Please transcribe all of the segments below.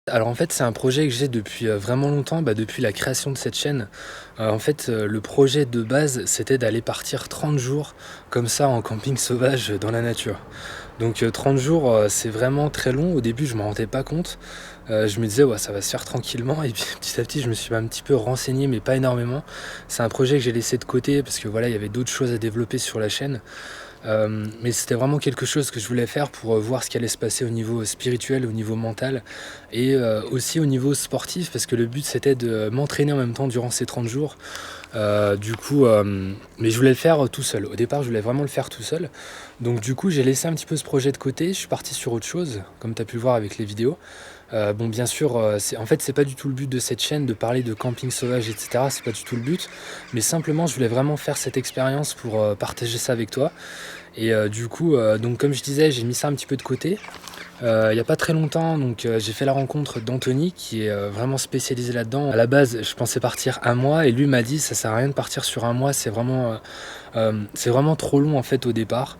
Alors en fait, c'est un projet que j'ai depuis vraiment longtemps, depuis la création de cette chaîne. Le projet de base, c'était d'aller partir 30 jours comme ça en camping sauvage dans la nature. Donc 30 jours, c'est vraiment très long. Au début, je m'en rendais pas compte. Je me disais: «Ouais, ça va se faire tranquillement» et puis petit à petit, je me suis un petit peu renseigné, mais pas énormément. C'est un projet que j'ai laissé de côté parce que voilà, il y avait d'autres choses à développer sur la chaîne. Mais c'était vraiment quelque chose que je voulais faire pour voir ce qui allait se passer au niveau spirituel, au niveau mental et aussi au niveau sportif parce que le but c'était de m'entraîner en même temps durant ces 30 jours. Mais je voulais le faire tout seul. Au départ, je voulais vraiment le faire tout seul. Donc du coup, j'ai laissé un petit peu ce projet de côté. Je suis parti sur autre chose, comme tu as pu le voir avec les vidéos. Bon, bien sûr, c'est pas du tout le but de cette chaîne de parler de camping sauvage, etc. C'est pas du tout le but. Mais simplement, je voulais vraiment faire cette expérience pour partager ça avec toi. Et donc comme je disais, j'ai mis ça un petit peu de côté. Il n'y a pas très longtemps, j'ai fait la rencontre d'Anthony qui est vraiment spécialisé là-dedans. À la base, je pensais partir un mois et lui m'a dit ça sert à rien de partir sur un mois, c'est vraiment trop long en fait au départ.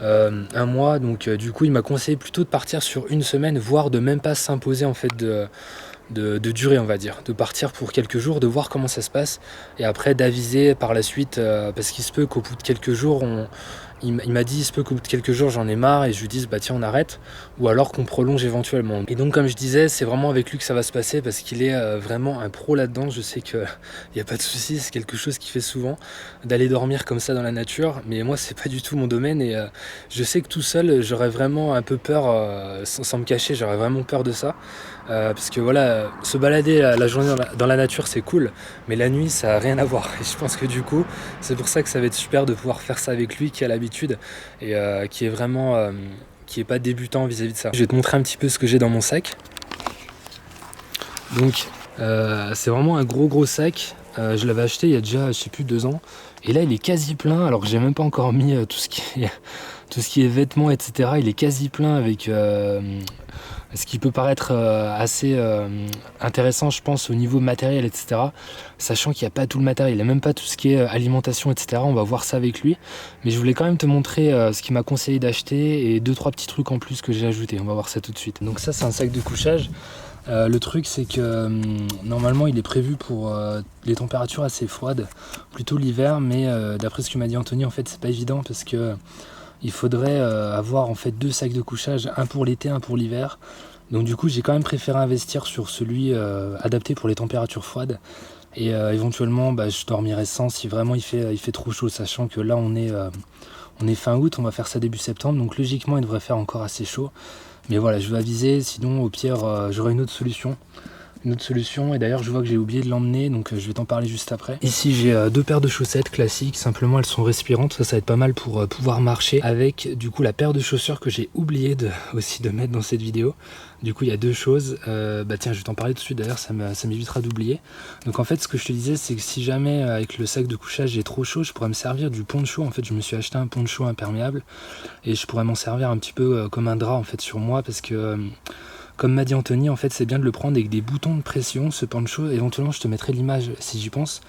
Un mois, du coup il m'a conseillé plutôt de partir sur une semaine, voire de même pas s'imposer en fait de durée, on va dire, de partir pour quelques jours, de voir comment ça se passe et après d'aviser par la suite parce qu'il se peut qu'au bout de quelques jours il m'a dit il se peut qu'au bout de quelques jours j'en ai marre et je lui dise bah tiens on arrête ou alors qu'on prolonge éventuellement. Et donc comme je disais, c'est vraiment avec lui que ça va se passer parce qu'il est vraiment un pro là-dedans. Je sais qu'il n'y a pas de souci, c'est quelque chose qu'il fait souvent d'aller dormir comme ça dans la nature, mais moi c'est pas du tout mon domaine et je sais que tout seul j'aurais vraiment un peu peur, sans me cacher, j'aurais vraiment peur de ça. Parce que voilà, se balader la journée dans la nature c'est cool, mais la nuit ça n'a rien à voir. Et je pense que du coup, c'est pour ça que ça va être super de pouvoir faire ça avec lui qui a l'habitude et qui est vraiment qui est pas débutant vis-à-vis de ça. Je vais te montrer un petit peu ce que j'ai dans mon sac. Donc c'est vraiment un gros sac. Je l'avais acheté il y a déjà je sais plus 2 ans. Et là il est quasi plein alors que j'ai même pas encore mis tout ce qui est vêtements, etc. Il est quasi plein avec ce qui peut paraître assez intéressant, je pense, au niveau matériel, etc. Sachant qu'il n'y a pas tout le matériel, il n'y a même pas tout ce qui est alimentation, etc. On va voir ça avec lui. Mais je voulais quand même te montrer ce qu'il m'a conseillé d'acheter et 2-3 petits trucs en plus que j'ai ajouté. On va voir ça tout de suite. Donc ça, c'est un sac de couchage. Le truc, c'est que normalement, il est prévu pour les températures assez froides, plutôt l'hiver. Mais d'après ce que m'a dit Anthony, en fait, c'est pas évident parce que il faudrait avoir en fait 2 sacs de couchage, un pour l'été, un pour l'hiver. Donc du coup j'ai quand même préféré investir sur celui adapté pour les températures froides. Et éventuellement je dormirai sans si vraiment il fait trop chaud, sachant que là on est fin août, on va faire ça début septembre, donc logiquement il devrait faire encore assez chaud. Mais voilà, je vais aviser, sinon au pire j'aurai une autre solution. Et d'ailleurs je vois que j'ai oublié de l'emmener, donc je vais t'en parler juste après. Ici j'ai 2 paires de chaussettes classiques, simplement elles sont respirantes, ça va être pas mal pour pouvoir marcher avec du coup la paire de chaussures que j'ai oublié aussi de mettre dans cette vidéo. Du coup il y a 2 choses, tiens je vais t'en parler tout de suite, d'ailleurs ça m'évitera d'oublier. Donc en fait ce que je te disais c'est que si jamais avec le sac de couchage j'ai trop chaud, je pourrais me servir du poncho. En fait je me suis acheté un poncho imperméable et je pourrais m'en servir un petit peu comme un drap en fait sur moi parce que comme m'a dit Anthony, en fait c'est bien de le prendre avec des boutons de pression, ce poncho. Éventuellement je te mettrai l'image si j'y pense.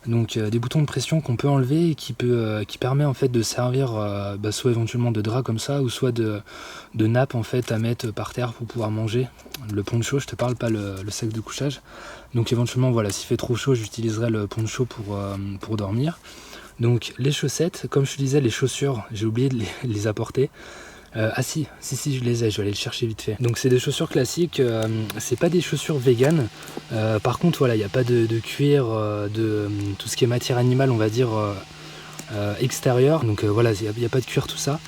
Donc des boutons de pression qu'on peut enlever et qui permet en fait de servir soit éventuellement de drap comme ça ou soit de nappe en fait à mettre par terre pour pouvoir manger. Le poncho, je te parle pas le sac de couchage. Donc éventuellement voilà, s'il fait trop chaud j'utiliserai le poncho pour dormir. Donc les chaussettes, comme je te disais, les chaussures, j'ai oublié de les apporter. Si je les ai, je vais aller les chercher vite fait. Donc c'est des chaussures classiques, c'est pas des chaussures vegan. Par contre voilà, il n'y a pas de cuir, de tout ce qui est matière animale on va dire extérieure. Donc voilà, il n'y a pas de cuir tout ça.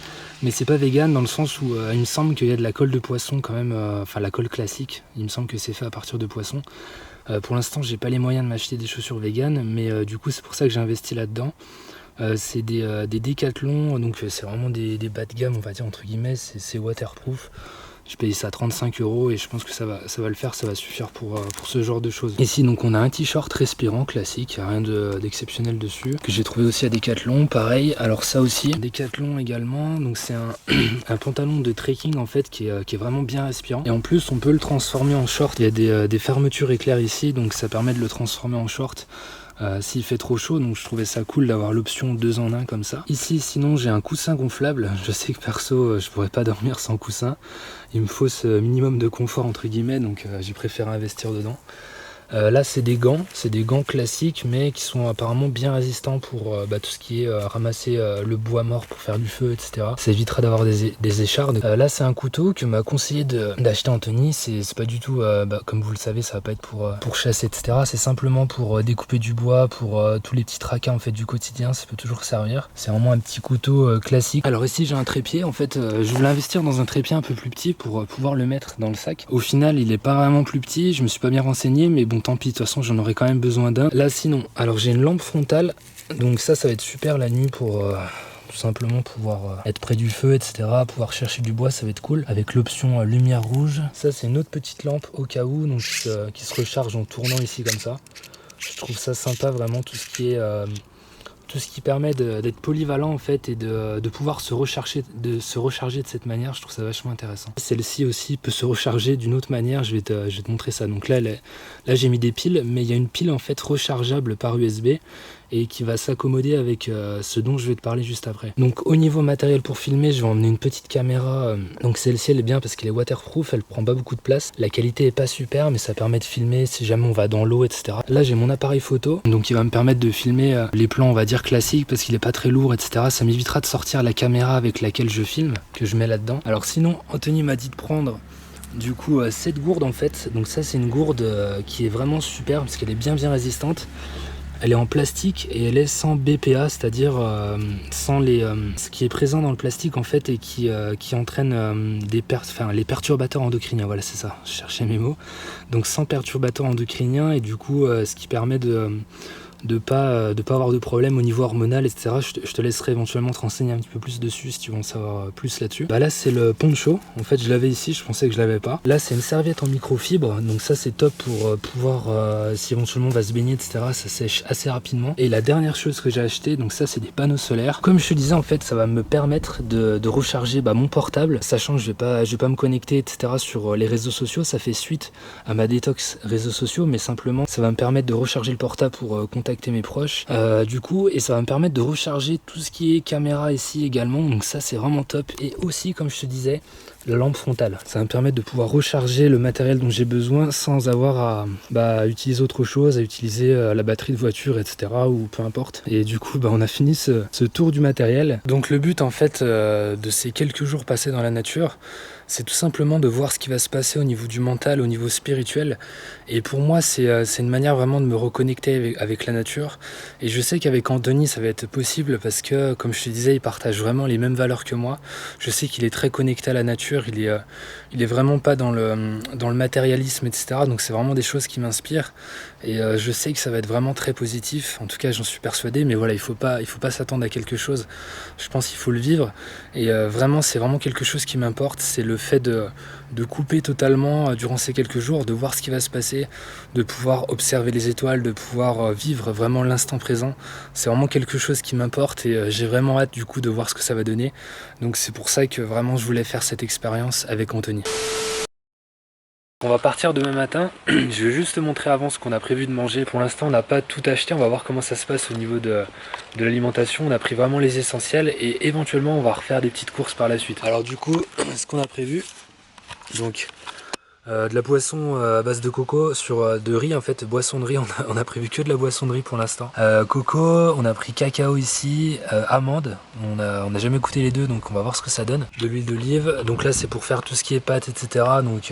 Mais c'est pas vegan dans le sens où il me semble qu'il y a de la colle de poisson quand même, la colle classique, il me semble que c'est fait à partir de poisson. Pour l'instant j'ai pas les moyens de m'acheter des chaussures vegan, mais du coup c'est pour ça que j'ai investi là-dedans. C'est des Décathlon, donc c'est vraiment des bas de gamme on va dire entre guillemets, c'est waterproof. Je paye ça 35 € et je pense que ça va le faire, ça va suffire pour ce genre de choses. Ici donc on a un t-shirt respirant classique, rien d'exceptionnel dessus, que j'ai trouvé aussi à Décathlon, pareil. Alors ça aussi, Décathlon également, donc c'est un pantalon de trekking en fait qui est vraiment bien respirant. Et en plus on peut le transformer en short, il y a des fermetures éclairs ici, donc ça permet de le transformer en short. s'il fait trop chaud, donc je trouvais ça cool d'avoir l'option 2 en 1 comme ça. Ici sinon j'ai un coussin gonflable, je sais que perso je pourrais pas dormir sans coussin, il me faut ce minimum de confort entre guillemets, donc j'ai préféré investir dedans. Là c'est des gants classiques mais qui sont apparemment bien résistants pour tout ce qui est ramasser le bois mort pour faire du feu, etc. Ça évitera d'avoir des échardes. Là c'est un couteau que m'a conseillé d'acheter Anthony. C'est pas du tout, comme vous le savez, ça va pas être pour chasser, etc. C'est simplement pour découper du bois, pour tous les petits tracas en fait du quotidien, ça peut toujours servir. C'est vraiment un petit couteau classique. Alors ici j'ai un trépied, en fait je voulais investir dans un trépied un peu plus petit pour pouvoir le mettre dans le sac. Au final il est pas vraiment plus petit, je me suis pas bien renseigné, mais bon tant pis, de toute façon j'en aurais quand même besoin d'un. Là sinon, alors j'ai une lampe frontale, donc ça va être super la nuit pour tout simplement pouvoir être près du feu, etc. Pouvoir chercher du bois, ça va être cool. Avec l'option lumière rouge. Ça c'est une autre petite lampe au cas où, donc qui se recharge en tournant ici comme ça. Je trouve ça sympa vraiment, tout ce qui permet d'être polyvalent en fait et de pouvoir se recharger de cette manière. Je trouve ça vachement intéressant. Celle-ci aussi peut se recharger d'une autre manière, je vais te montrer ça. Donc là j'ai mis des piles, mais il y a une pile en fait rechargeable par USB et qui va s'accommoder avec ce dont je vais te parler juste après. Donc au niveau matériel pour filmer, je vais emmener une petite caméra. Donc celle-ci elle est bien parce qu'elle est waterproof, elle prend pas beaucoup de place. La qualité est pas super, mais ça permet de filmer si jamais on va dans l'eau, etc. Là j'ai mon appareil photo, donc il va me permettre de filmer les plans on va dire classiques parce qu'il est pas très lourd, etc. Ça m'évitera de sortir la caméra avec laquelle je filme, que je mets là-dedans. Alors sinon Anthony m'a dit de prendre du coup cette gourde en fait. Donc ça c'est une gourde qui est vraiment super parce qu'elle est bien résistante. Elle est en plastique et elle est sans BPA, c'est-à-dire sans ce qui est présent dans le plastique en fait et qui entraîne les perturbateurs endocriniens. Voilà, c'est ça, je cherchais mes mots. Donc sans perturbateurs endocriniens et du coup ce qui permet de pas avoir de problème au niveau hormonal, etc. Je te laisserai éventuellement te renseigner un petit peu plus dessus si tu veux en savoir plus là-dessus. Là c'est le poncho, en fait je l'avais ici, je pensais que je l'avais pas. Là c'est une serviette en microfibre, donc ça c'est top pour pouvoir, si éventuellement on va se baigner, etc. ça sèche assez rapidement. Et la dernière chose que j'ai acheté, donc ça c'est des panneaux solaires. Comme je te disais en fait ça va me permettre de recharger mon portable, sachant que je vais pas me connecter, etc. sur les réseaux sociaux. Ça fait suite à ma détox réseaux sociaux, mais simplement ça va me permettre de recharger le portable pour contacter mes proches du coup, et ça va me permettre de recharger tout ce qui est caméra ici également, donc ça c'est vraiment top. Et aussi comme je te disais, la lampe frontale, ça va me permettre de pouvoir recharger le matériel dont j'ai besoin sans avoir à utiliser autre chose, à utiliser la batterie de voiture, etc. ou peu importe. Et du coup on a fini ce tour du matériel. Donc le but en fait de ces quelques jours passés dans la nature, c'est tout simplement de voir ce qui va se passer au niveau du mental, au niveau spirituel. Et pour moi, c'est une manière vraiment de me reconnecter avec la nature. Et je sais qu'avec Anthony, ça va être possible parce que, comme je te disais, il partage vraiment les mêmes valeurs que moi. Je sais qu'il est très connecté à la nature, il est vraiment pas dans le matérialisme, etc. Donc c'est vraiment des choses qui m'inspirent. Et je sais que ça va être vraiment très positif. En tout cas, j'en suis persuadé. Mais voilà, il faut pas s'attendre à quelque chose. Je pense qu'il faut le vivre. Et vraiment, c'est vraiment quelque chose qui m'importe. C'est le fait de couper totalement durant ces quelques jours, de voir ce qui va se passer, de pouvoir observer les étoiles, de pouvoir vivre vraiment l'instant présent. C'est vraiment quelque chose qui m'importe et j'ai vraiment hâte du coup de voir ce que ça va donner. Donc c'est pour ça que vraiment je voulais faire cette expérience avec Anthony. On va partir demain matin, je vais juste te montrer avant ce qu'on a prévu de manger. Pour l'instant on n'a pas tout acheté, on va voir comment ça se passe au niveau de l'alimentation. On a pris vraiment les essentiels et éventuellement on va refaire des petites courses par la suite. Alors du coup, ce qu'on a prévu, donc de la boisson à base de coco sur de riz en fait, boisson de riz, on a prévu que de la boisson de riz pour l'instant. Coco, on a pris cacao ici, amande, on n'a jamais goûté les deux donc on va voir ce que ça donne. De l'huile d'olive, donc là c'est pour faire tout ce qui est pâtes, etc. Donc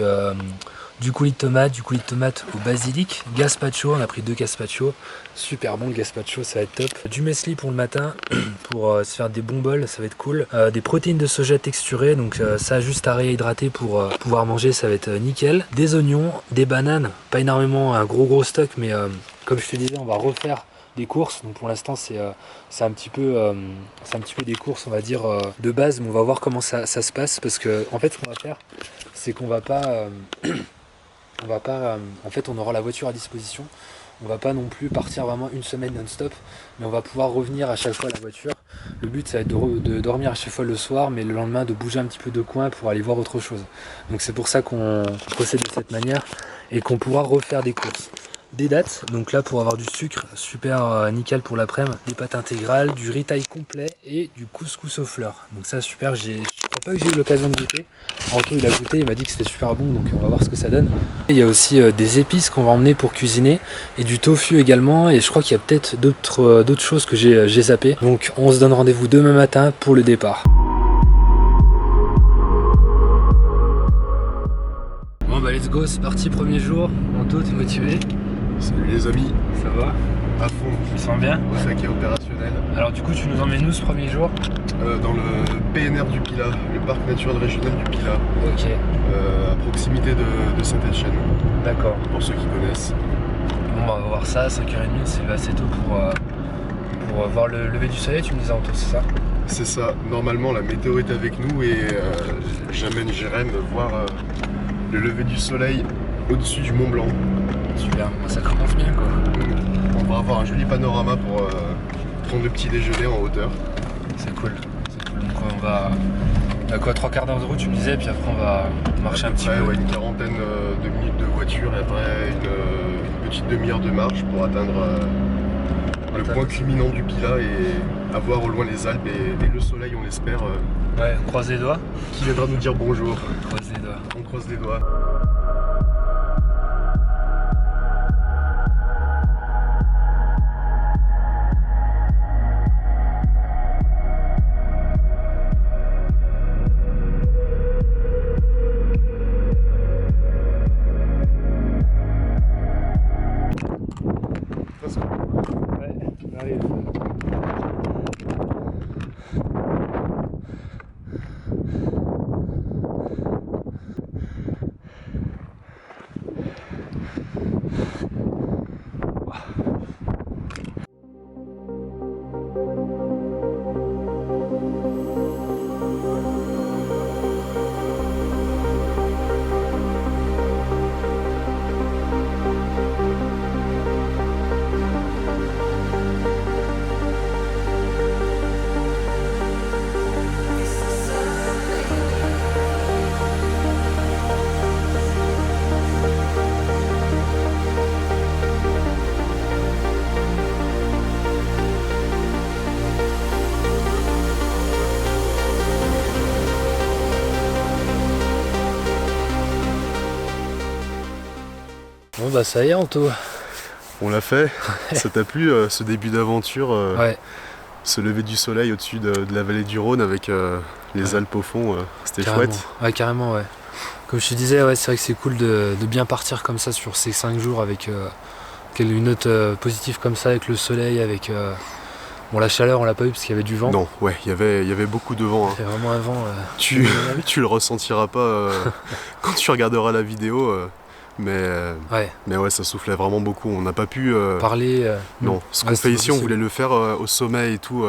du coulis de tomate au basilic, gazpacho, on a pris 2 gazpacho, super bon le gazpacho, ça va être top. Du muesli pour le matin, pour se faire des bons bols, ça va être cool. Des protéines de soja texturées, donc ça juste à réhydrater pour pouvoir manger, ça va être nickel. Des oignons, des bananes, pas énormément, un gros stock, mais comme je te disais, on va refaire des courses. Donc pour l'instant c'est un petit peu des courses on va dire de base, mais on va voir comment ça se passe parce que en fait ce qu'on va faire c'est qu'on va pas en fait on aura la voiture à disposition, on va pas non plus partir vraiment une semaine non-stop, mais on va pouvoir revenir à chaque fois à la voiture. Le but ça va être de dormir à chaque fois le soir, mais le lendemain de bouger un petit peu de coin pour aller voir autre chose. Donc c'est pour ça qu'on procède de cette manière et qu'on pourra refaire des courses. des dattes. Donc là, pour avoir du sucre, super nickel pour l'après-midi. Des pâtes intégrales, du riz-taille complet et du couscous aux fleurs. Donc ça, super. Je crois pas que j'ai eu l'occasion de goûter. Anto, il a goûté, il m'a dit que c'était super bon. Donc on va voir ce que ça donne. Et il y a aussi des épices qu'on va emmener pour cuisiner et du tofu également. Et je crois qu'il y a peut-être d'autres choses que j'ai zappé. Donc on se donne rendez-vous demain matin pour le départ. Bon bah let's go, c'est parti, premier jour. Anto, t'es motivé? Salut les amis, Ça va? à fond, Tu te sens bien? au sac est opérationnel. Alors du coup tu nous emmènes où ce premier jour? Dans le PNR du Pilat, le parc naturel régional du Pilat, Ok, à proximité de Saint-Etienne, d'accord. pour ceux qui connaissent. Bon bah on va voir ça, à 5h30, c'est assez tôt pour voir le lever du soleil, tu me disais Anto, c'est ça? C'est ça, normalement la météo est avec nous et j'amène Jérém voir le lever du soleil au-dessus du Mont Blanc. Super, moi ça commence bien quoi. On va avoir un joli panorama pour prendre le petit déjeuner en hauteur. C'est cool, c'est cool. Donc on va à quoi, 3 quarts d'heure de route tu me disais, puis après on va marcher un petit peu. Ouais, une quarantaine de minutes de voiture et après une petite demi-heure de marche pour atteindre le point culminant du Pilat et avoir au loin les Alpes et le soleil, on l'espère, Ouais, on croise les doigts. qui viendra nous dire bonjour. On croise les doigts. On croise les doigts. Ouais, on arrive. Bon bah ça y est Anto. On l'a fait. Ça t'a plu ce début d'aventure, Ouais, ce lever du soleil au-dessus de la vallée du Rhône avec les Alpes au fond, c'était carrément. chouette. Ouais, carrément, ouais. Comme je te disais, ouais, c'est vrai que c'est cool de bien partir comme ça sur ces 5 jours avec une note positive comme ça, avec le soleil, avec bon, la chaleur, on l'a pas eu parce qu'il y avait du vent. Non, ouais, il y avait beaucoup de vent. Hein. Il y a vraiment un vent. Tu le ressentiras pas quand tu regarderas la vidéo, Ouais, mais ouais, ça soufflait vraiment beaucoup. On n'a pas pu. parler. Non, ce qu'on Ouais, fait c'était ici, on possible. voulait le faire au sommet et tout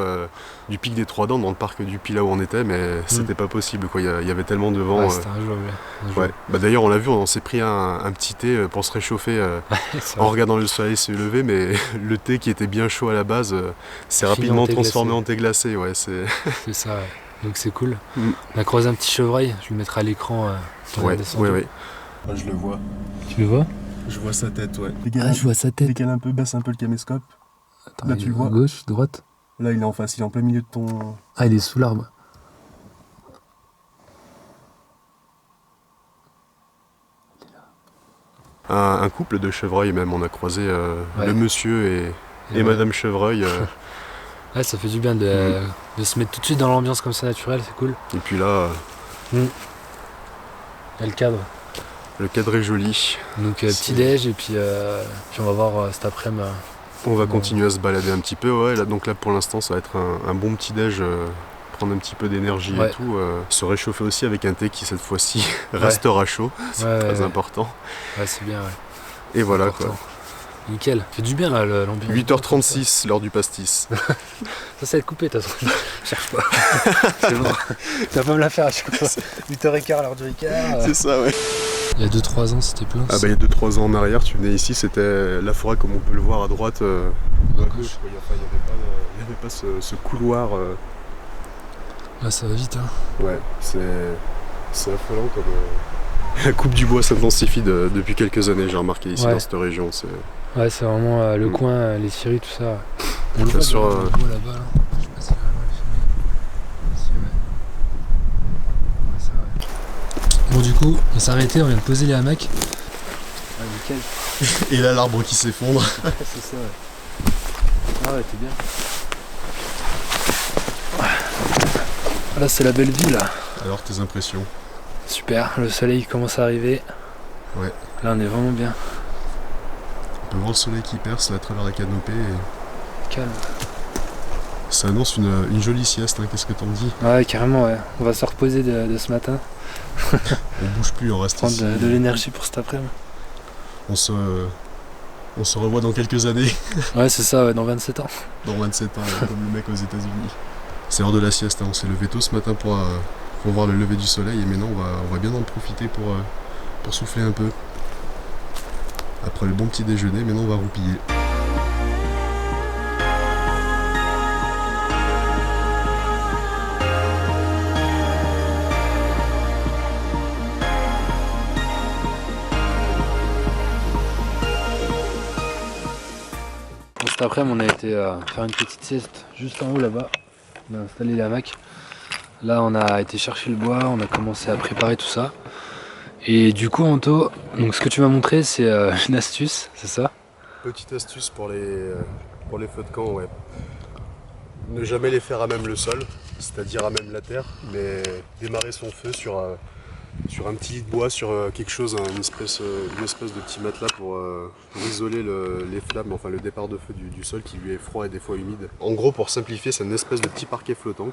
du pic des Trois Dents, dans le parc du Pilat où on était, mais c'était pas possible. Quoi. Il y avait tellement de vent. Ouais, c'était injouable. Ouais. Bah, d'ailleurs, on l'a vu, on s'est pris un petit thé pour se réchauffer C'est en vrai. regardant le soleil se lever, mais le thé qui était bien chaud à la base s'est Fini en rapidement thé transformé glacé. en thé glacé. Ouais, C'est ça, ouais. Donc c'est cool. Mm. On a croisé un petit chevreuil, je le mettrai à l'écran. pour ouais, la descente. ouais. Je le vois. Tu le vois? Je vois sa tête, ouais. Ah, je vois sa tête. Décale un peu, baisse un peu le caméscope. Attends, Là, il tu est le vois. à gauche, droite? Là, il est en face, il est en plein milieu de ton. Ah, il est sous l'arbre. Un couple de chevreuils, même. On a croisé Ouais. le monsieur et ouais. Madame Chevreuil. Ouais, ça fait du bien de se mettre tout de suite dans l'ambiance comme ça naturelle, c'est cool. Et puis là, Il y a le cadre. le cadre est joli. Donc C'est- petit déj et puis on va voir cet après-midi. On va Bon. continuer à se balader un petit peu. Ouais, là, donc là, pour l'instant, ça va être un bon petit déj. Prendre un petit peu d'énergie Ouais. et tout. Se réchauffer aussi avec un thé qui, cette fois-ci, restera chaud. C'est très important. Ouais, c'est bien, ouais. Et voilà, Important. quoi. Nickel. Fait du bien là l'ambiance. 8h36, l'heure du pastis. Ça va être coupé, de toute façon. Cherche pas. C'est bon. Tu vas pas me la faire à chaque fois. 8h15 l'heure du Ricard. C'est ça, ouais. Il y a 2-3 ans, c'était plein. Ah bah il y a 2-3 ans en arrière, tu venais ici, c'était la forêt comme on peut le voir à droite. À gauche, quoi. Enfin, il n'y avait pas ce couloir. Là, ça va vite, hein. Ouais, c'est affolant comme... La coupe du bois s'intensifie depuis quelques années, j'ai remarqué ici Ouais. dans cette région. Ouais, c'est vraiment le coin, les scieries, tout ça. On le voit sur, là-bas, là. Je sais pas si vraiment le filmer. Si, ouais. Ouais, ça, ouais. Bon, du coup, on s'est arrêté, on vient de poser les hamacs. Ouais, nickel. Et là, l'arbre qui s'effondre. C'est ça, ouais. Ah ouais, t'es bien. Ah, là, c'est la belle vie, là. Alors, tes impressions? Super, le soleil commence à arriver. Ouais. Là, on est vraiment bien. On peut voir le soleil qui perce à travers la canopée. Et Calme. ça annonce une jolie sieste, hein. Qu'est-ce que t'en dis? Ouais, carrément, ouais. On va se reposer de ce matin. On bouge plus, on reste Prendre ici. de l'énergie pour cet après-midi. On se revoit dans quelques années, Ouais, c'est ça, ouais, dans 27 ans. dans 27 ans, comme le mec aux États-Unis. C'est l'heure de la sieste, hein. On s'est levé tôt ce matin pour voir le lever du soleil et maintenant on va bien en profiter pour souffler un peu. Après le bon petit déjeuner, maintenant on va roupiller. Bon, cet après-midi, on a été faire une petite sieste juste en haut là-bas. On a installé les hamacs. Là, on a été chercher le bois, on a commencé à préparer tout ça. Et du coup, Anto, donc ce que tu m'as montré, c'est une astuce, c'est ça? Petite astuce pour les feux de camp, ouais. Ne jamais les faire à même le sol, c'est-à-dire à même la terre, mais démarrer son feu sur un petit lit de bois, sur quelque chose, une espèce de petit matelas pour isoler les flammes, enfin le départ de feu du sol qui lui est froid et des fois humide. En gros, pour simplifier, c'est une espèce de petit parquet flottant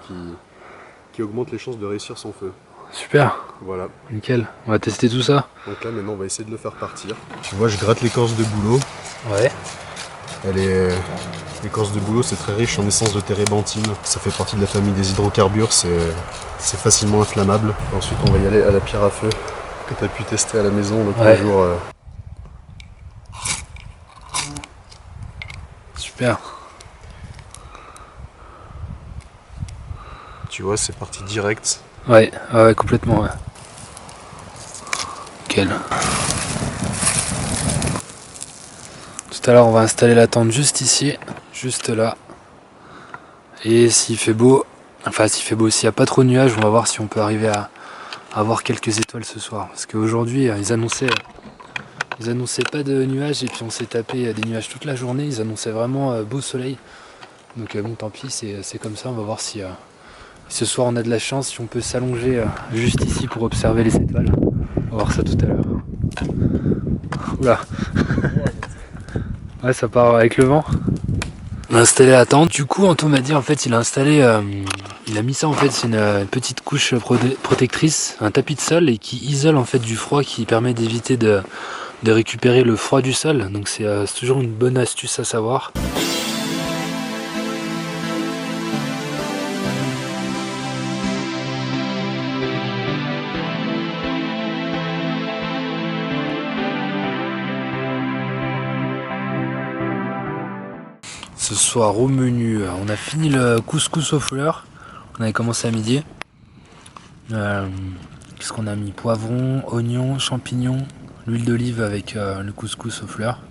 qui augmente les chances de réussir son feu. Super, Voilà. nickel. On va tester tout ça. Donc là, maintenant, on va essayer de le faire partir. Tu vois, je gratte l'écorce de bouleau. Ouais. L'écorce de bouleau, c'est très riche en essence de térébenthine. Ça fait partie de la famille des hydrocarbures, c'est facilement inflammable. Ensuite, on va y aller à la pierre à feu que tu as pu tester à la maison l'autre Ouais. jour. Super. Tu vois, c'est parti direct. Ouais, ouais, complètement, ouais. Nickel. Tout à l'heure, on va installer la tente juste ici, juste là. Et s'il fait beau, s'il n'y a pas trop de nuages, on va voir si on peut arriver à avoir quelques étoiles ce soir. Parce qu'aujourd'hui, ils annonçaient pas de nuages et puis on s'est tapé des nuages toute la journée. Ils annonçaient vraiment beau soleil. Donc bon, tant pis, c'est comme ça. On va voir si ce soir on a de la chance, si on peut s'allonger juste ici pour observer les étoiles. On va voir ça tout à l'heure. Oula. Ouais, ça part avec le vent. On a installé la tente. Du coup, Anto m'a dit en fait, il a mis ça en fait, c'est une petite couche protectrice, un tapis de sol et qui isole en fait du froid, qui permet d'éviter de récupérer le froid du sol. Donc c'est toujours une bonne astuce à savoir. Ce soir au menu, on a fini le couscous aux fleurs. On avait commencé à midi. Qu'est-ce qu'on a mis? Poivron, oignons, champignons, l'huile d'olive avec le couscous aux fleurs.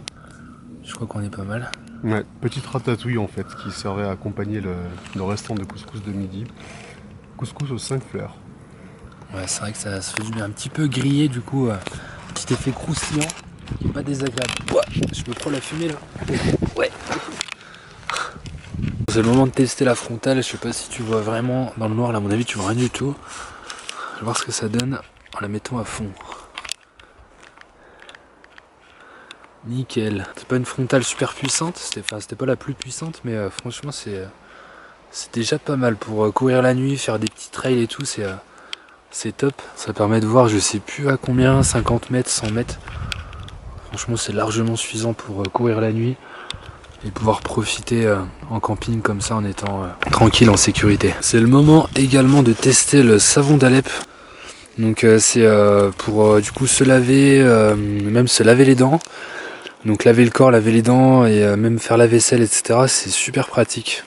Je crois qu'on est pas mal. Ouais, petite ratatouille en fait, qui servait à accompagner le restant de couscous de midi. Couscous aux 5 fleurs. Ouais, c'est vrai que ça se fait du bien. Un petit peu grillé du coup. Petit effet croustillant qui est pas désagréable. Ouais, je me prends la fumée là. Ouais. C'est le moment de tester la frontale. Je sais pas si tu vois vraiment dans le noir là, à mon avis tu vois rien du tout. Je vais voir ce que ça donne en la mettant à fond. Nickel. C'est pas une frontale super puissante, c'était pas la plus puissante, mais franchement c'est déjà pas mal pour courir la nuit, faire des petits trails et tout, c'est top. Ça permet de voir, je sais plus à combien, 50 mètres, 100 mètres. Franchement c'est largement suffisant pour courir la nuit et pouvoir profiter en camping comme ça en étant tranquille, en sécurité. C'est le moment également de tester le savon d'Alep. Donc c'est pour du coup se laver, même se laver les dents. Donc laver le corps, laver les dents et même faire la vaisselle, etc. C'est super pratique.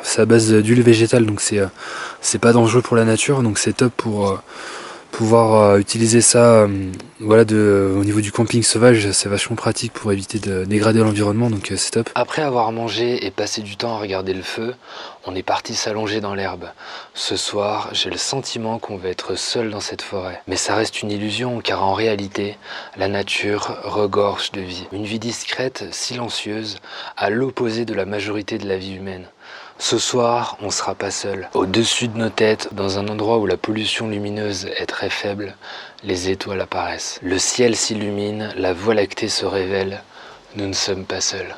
C'est à base d'huile végétale, donc c'est pas dangereux pour la nature, donc c'est top Pouvoir utiliser ça voilà, au niveau du camping sauvage, c'est vachement pratique pour éviter de dégrader l'environnement, donc c'est top. Après avoir mangé et passé du temps à regarder le feu, on est parti s'allonger dans l'herbe. Ce soir, j'ai le sentiment qu'on va être seul dans cette forêt. Mais ça reste une illusion, car en réalité, la nature regorge de vie. Une vie discrète, silencieuse, à l'opposé de la majorité de la vie humaine. Ce soir, on sera pas seul. Au-dessus de nos têtes, dans un endroit où la pollution lumineuse est très faible, les étoiles apparaissent. Le ciel s'illumine, la voie lactée se révèle. Nous ne sommes pas seuls.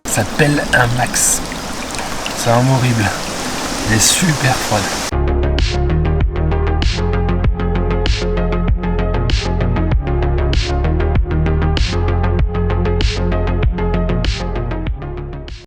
Ça pèle un max. C'est vraiment horrible. Elle est super froide.